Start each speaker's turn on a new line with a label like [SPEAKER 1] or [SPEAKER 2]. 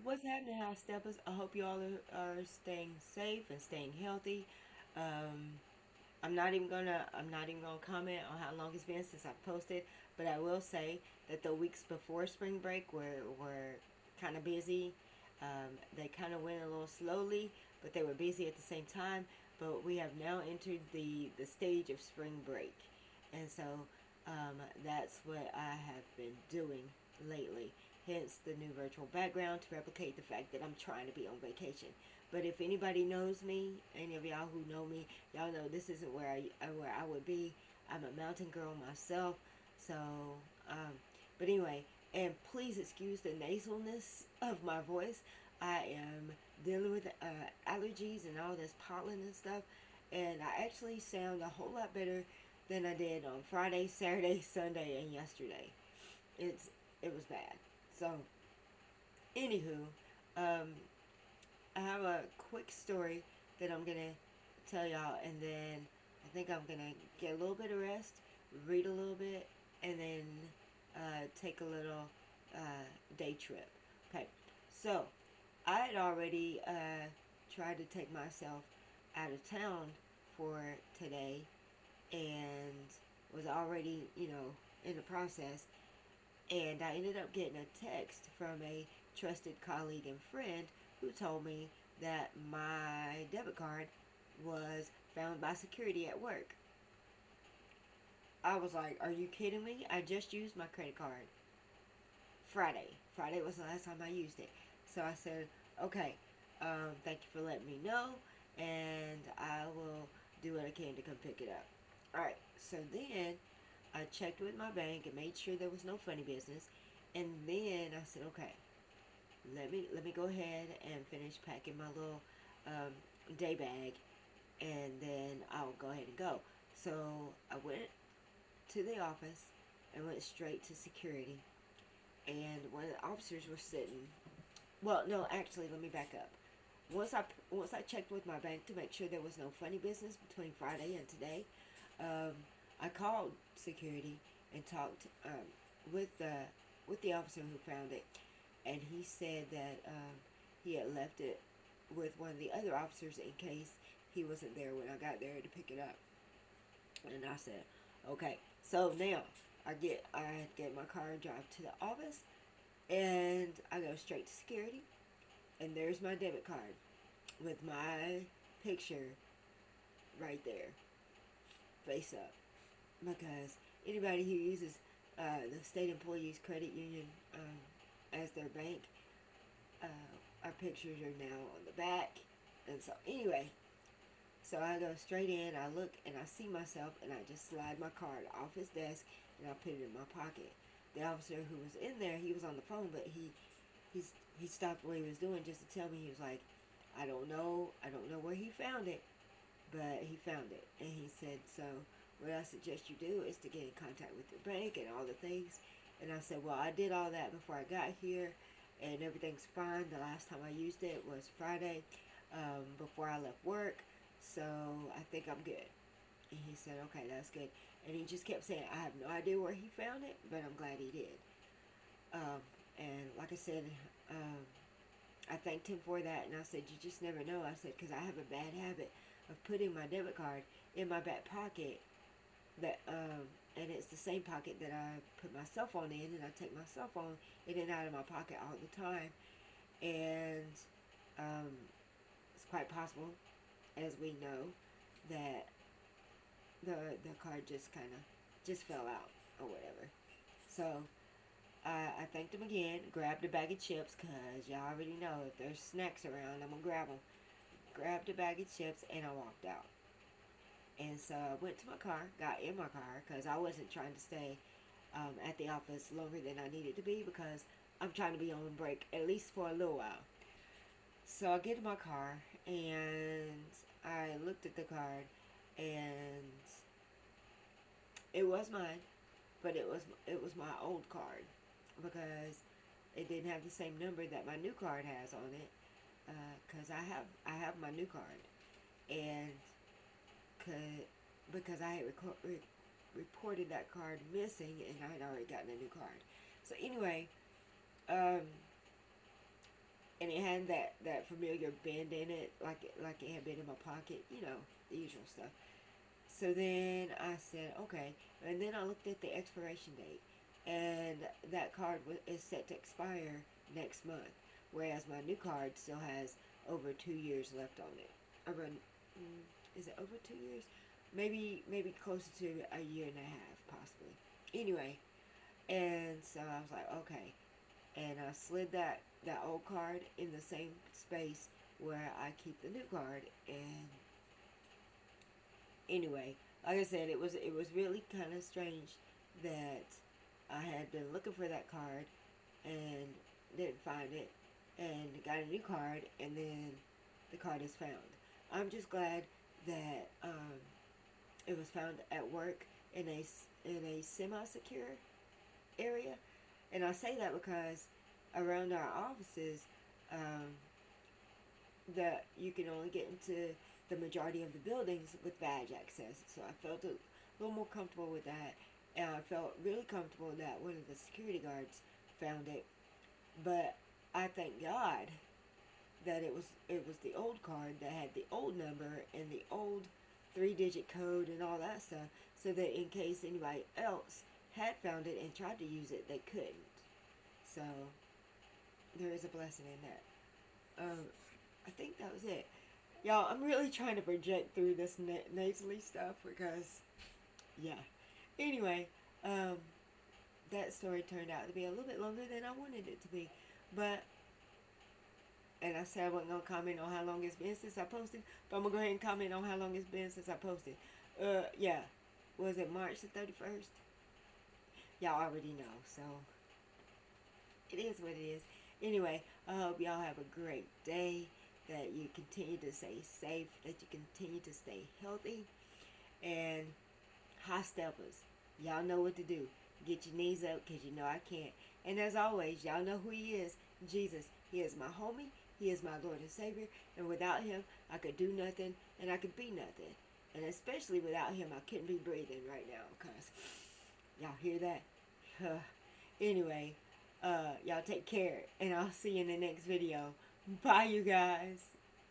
[SPEAKER 1] What's happening, House Steppers? I hope you all are staying safe and staying healthy. Um, I'm not even gonna comment on how long it's been since I posted, but I will say that the weeks before spring break were kind of busy. They kind of went a little slowly, but they were busy at the same time. But we have now entered the stage of spring break, and so that's what I have been doing lately. Hence the new virtual background to replicate the fact that I'm trying to be on vacation. But if anybody knows me, any of y'all who know me, y'all know this isn't where I would be. I'm a mountain girl myself, so um, but anyway, and please excuse the nasalness of my voice. I am dealing with allergies and all this pollen and stuff, and I actually sound a whole lot better than I did on Friday, Saturday, Sunday, and yesterday. It's it was bad. So, anywho, um, I have a quick story that I'm gonna tell y'all, and then I think I'm gonna get a little bit of rest, read a little bit, and then take a little day trip. Okay, so I had already tried to take myself out of town for today, and was already, in the process. And I ended up getting a text from a trusted colleague and friend who told me that my debit card was found by security at work. I was like, are you kidding me? I just used my credit card Friday. Friday was the last time I used it. So I said, okay, thank you for letting me know, and I will do what I can to come pick it up. Alright, so then I checked with my bank and made sure there was no funny business. And then I said, okay, let me go ahead and finish packing my little day bag, and then I'll go ahead and go. So I went to the office and went straight to security. And when the officers were sitting, well, no, actually, let me back up. Once I checked with my bank to make sure there was no funny business between Friday and today, um, I called security and talked with the officer who found it, and he said that he had left it with one of the other officers in case he wasn't there when I got there to pick it up. And I said, okay. So now I get my car and drive to the office, and I go straight to security, and there's my debit card with my picture right there, face up. Because anybody who uses the state employees credit union as their bank, our pictures are now on the back. And so anyway, so I go straight in, I look and I see myself, and I just slide my card off his desk and I put it in my pocket. The officer who was in there, he was on the phone, but he stopped what he was doing just to tell me. He was like, I don't know where he found it, but he found it. And he said, so what I suggest you do is to get in contact with your bank and all the things. And I said, well, I did all that before I got here, and everything's fine. The last time I used it was Friday, before I left work, so I think I'm good. And he said, okay, that's good. And he just kept saying, I have no idea where he found it, but I'm glad he did. And like I said, um, I thanked him for that, and I said, you just never know. I said, because I have a bad habit of putting my debit card in my back pocket, and it's the same pocket that I put my cell phone in, and I take my cell phone in and out of my pocket all the time. And um, it's quite possible, as we know, that the card just kind of just fell out or whatever. So I thanked him again, grabbed a bag of chips, because y'all already know if there's snacks around, I'm going to grab them. Grabbed a bag of chips, and I walked out. And so I went to my car, got in my car, because I wasn't trying to stay at the office longer than I needed to be, because I'm trying to be on break at least for a little while. So I get in my car, and I looked at the card, and it was mine, but it was my old card, because it didn't have the same number that my new card has on it. Because I have my new card, and could because I had reported that card missing, and I had already gotten a new card. So anyway, um, and it had that familiar bend in it, like it had been in my pocket, the usual stuff. So then I said, okay, and then I looked at the expiration date, and that card is set to expire next month, whereas my new card still has over 2 years left on it. Over, is it over 2 years? Maybe closer to a year and a half, possibly. Anyway, and so I was like, okay, and I slid that old card in the same space where I keep the new card. And anyway, like I said, it was really kind of strange that I had been looking for that card and didn't find it, and got a new card, and then the card is found. I'm just glad that it was found at work in a semi-secure area, and I say that because around our offices, um, that you can only get into the majority of the buildings with badge access. So I felt a little more comfortable with that, and I felt really comfortable that one of the security guards found it. But I thank God that it was the old card that had the old number and the old 3-digit code and all that stuff, so that in case anybody else had found it and tried to use it, they couldn't. So there is a blessing in that. I think that was it. Y'all, I'm really trying to project through this nasally stuff because, yeah. Anyway, that story turned out to be a little bit longer than I wanted it to be. But, and I said I wasn't going to comment on how long it's been since I posted, but I'm going to go ahead and comment on how long it's been since I posted. Yeah. Was it March the 31st? Y'all already know, so it is what it is. Anyway, I hope y'all have a great day, that you continue to stay safe, that you continue to stay healthy, and high steppers, y'all know what to do. Get your knees up, because you know I can't. And as always, y'all know who he is. Jesus. He is my homie. He is my Lord and Savior. And without him, I could do nothing, and I could be nothing. And especially without him, I couldn't be breathing right now, because y'all hear that? Anyway, y'all take care, and I'll see you in the next video. Bye, you guys.